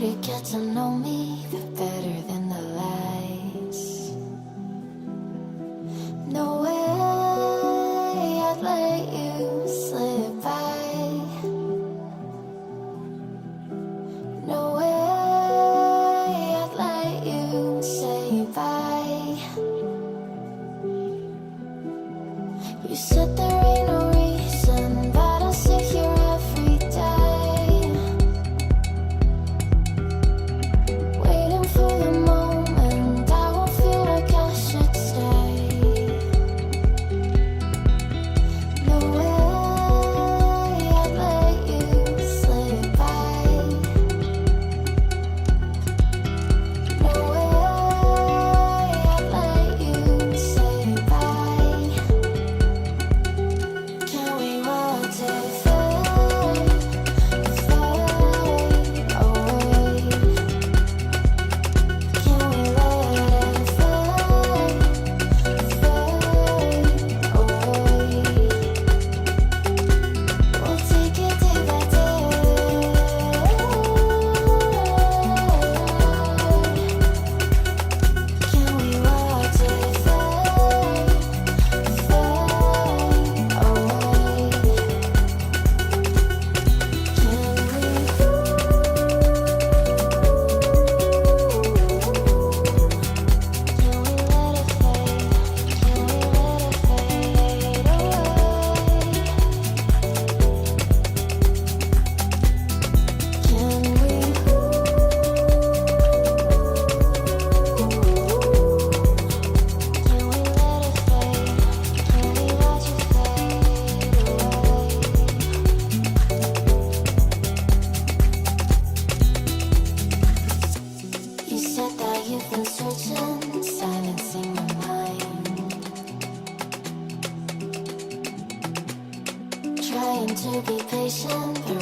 to get to know me, the better than the lies. No way I'd let you slip by. No way I'd let you say bye. You said there ain't no reason, but I'll sit here every day, waiting for the moment I won't feel like I should stay. No way I'd let you slip by. No way I'd let you say bye. Can we watch it fade, fade away? Can we let it fade, fade away? We'll take it day by day. Can we watch it fade, fade away? You said that you've been searching, silencing your mind, trying to be patient, but